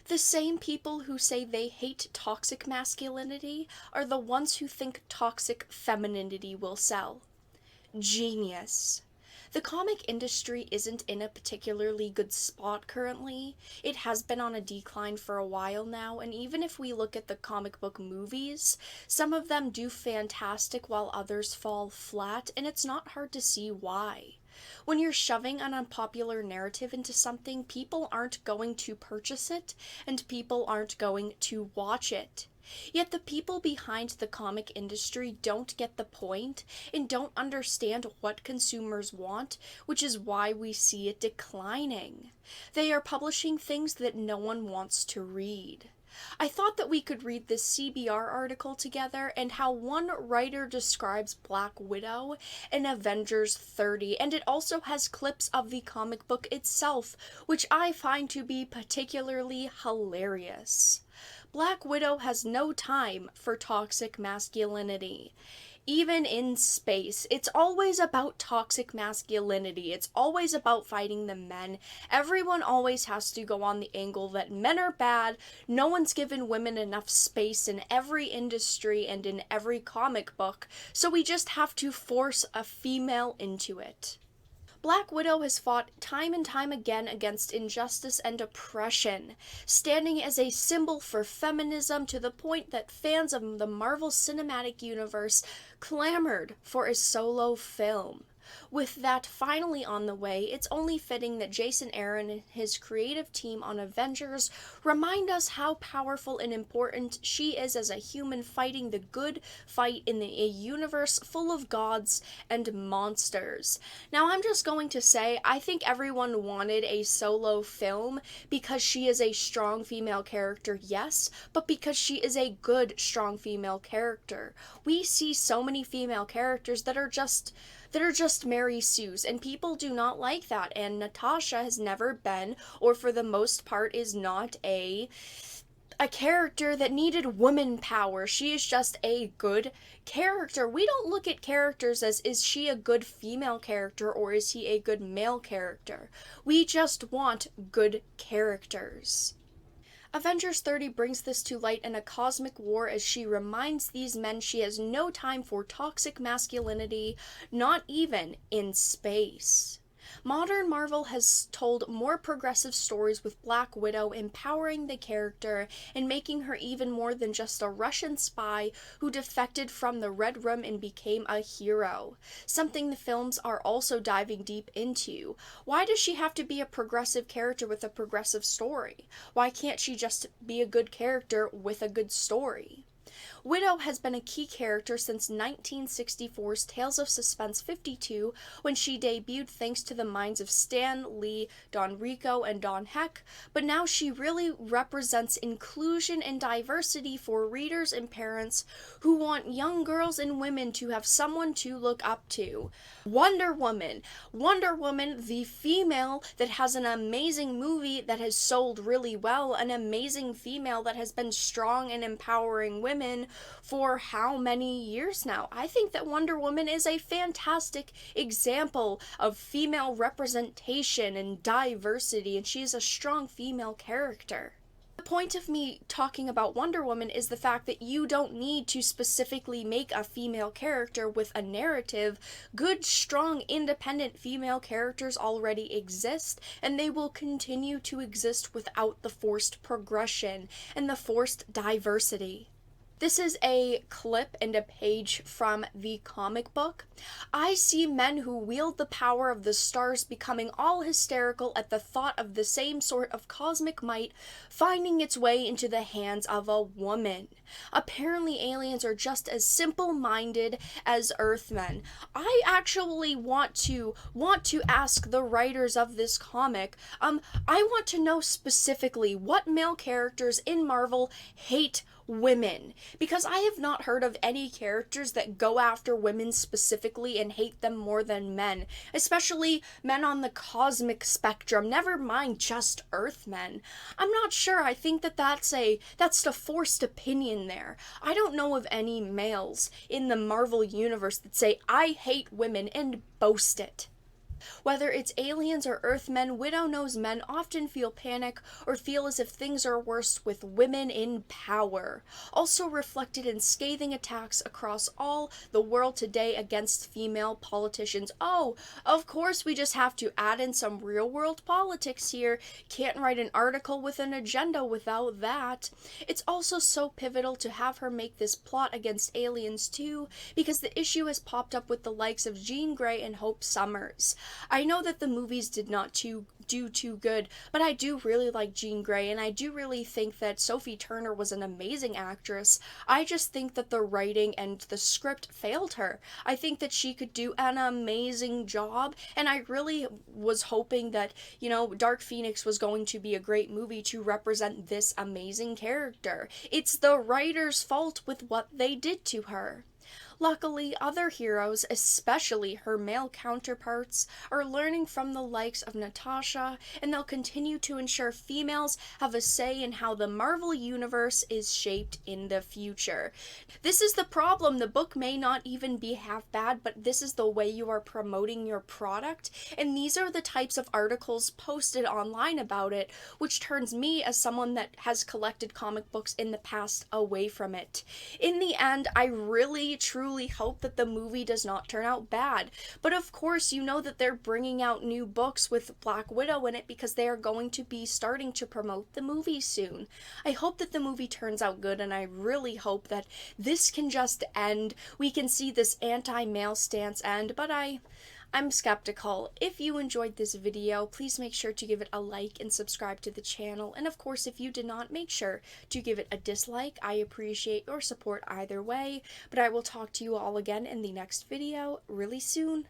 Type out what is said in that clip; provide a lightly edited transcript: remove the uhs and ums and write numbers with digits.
The same people who say they hate toxic masculinity are the ones who think toxic femininity will sell. Genius. The comic industry isn't in a particularly good spot currently. It has been on a decline for a while now, and even if we look at the comic book movies, some of them do fantastic while others fall flat, and it's not hard to see why. When you're shoving an unpopular narrative into something, people aren't going to purchase it, and people aren't going to watch it. Yet the people behind the comic industry don't get the point and don't understand what consumers want, which is why we see it declining. They are publishing things that no one wants to read. I thought that we could read this CBR article together and how one writer describes Black Widow in Avengers 30, and it also has clips of the comic book itself, which I find to be particularly hilarious. Black Widow has no time for toxic masculinity. Even in space, it's always about toxic masculinity. It's always about fighting the men. Everyone always has to go on the angle that men are bad. No one's given women enough space in every industry and in every comic book, so we just have to force a female into it. Black Widow has fought time and time again against injustice and oppression, standing as a symbol for feminism to the point that fans of the Marvel Cinematic Universe clamored for a solo film. With that finally on the way, it's only fitting that Jason Aaron and his creative team on Avengers remind us how powerful and important she is as a human fighting the good fight in a universe full of gods and monsters. Now, I'm just going to say, I think everyone wanted a solo film because she is a strong female character, yes, but because she is a good, strong female character. We see so many female characters that are just Mary Sue's, and people do not like that, and Natasha has never been, or for the most part is not a character that needed woman power. She is just a good character. We don't look at characters as, is she a good female character or is he a good male character? We just want good characters. Avengers 30 brings this to light in a cosmic war as she reminds these men she has no time for toxic masculinity, not even in space. Modern Marvel has told more progressive stories with Black Widow empowering the character and making her even more than just a Russian spy who defected from the Red Room and became a hero, something the films are also diving deep into. Why does she have to be a progressive character with a progressive story? Why can't she just be a good character with a good story? Widow has been a key character since 1964's Tales of Suspense 52, when she debuted thanks to the minds of Stan Lee, Don Rico, and Don Heck, but now she really represents inclusion and diversity for readers and parents who want young girls and women to have someone to look up to. Wonder Woman, the female that has an amazing movie that has sold really well, an amazing female that has been strong and empowering women for how many years now? I think that Wonder Woman is a fantastic example of female representation and diversity, and she is a strong female character. The point of me talking about Wonder Woman is the fact that you don't need to specifically make a female character with a narrative. Good, strong, independent female characters already exist, and they will continue to exist without the forced progression and the forced diversity. This is a clip and a page from the comic book. I see men who wield the power of the stars becoming all hysterical at the thought of the same sort of cosmic might finding its way into the hands of a woman. Apparently aliens are just as simple-minded as Earthmen. I actually want to ask the writers of this comic, I want to know specifically what male characters in Marvel hate women, because I have not heard of any characters that go after women specifically and hate them more than men, especially men on the cosmic spectrum, never mind just Earthmen. I'm not sure. I think that's a forced opinion there. I don't know of any males in the Marvel universe that say, I hate women, and boast it. Whether it's aliens or Earthmen, Widow knows men often feel panic or feel as if things are worse with women in power. Also reflected in scathing attacks across all the world today against female politicians. Oh, of course, we just have to add in some real world politics here. Can't write an article with an agenda without that. It's also so pivotal to have her make this plot against aliens too, because the issue has popped up with the likes of Jean Grey and Hope Summers. I know that the movies did not do too good, but I do really like Jean Grey, and I do really think that Sophie Turner was an amazing actress. I just think that the writing and the script failed her. I think that she could do an amazing job, and I really was hoping that, Dark Phoenix was going to be a great movie to represent this amazing character. It's the writer's fault with what they did to her. Luckily, other heroes, especially her male counterparts, are learning from the likes of Natasha, and they'll continue to ensure females have a say in how the Marvel Universe is shaped in the future. This is the problem. The book may not even be half bad, but this is the way you are promoting your product, and these are the types of articles posted online about it, which turns me, as someone that has collected comic books in the past, away from it. In the end, I really, truly hope that the movie does not turn out bad. But of course, you know that they're bringing out new books with Black Widow in it because they are going to be starting to promote the movie soon. I hope that the movie turns out good, and I really hope that this can just end. We can see this anti-male stance end, but I'm skeptical. If you enjoyed this video, please make sure to give it a like and subscribe to the channel. And of course, if you did not, make sure to give it a dislike. I appreciate your support either way. But I will talk to you all again in the next video really soon.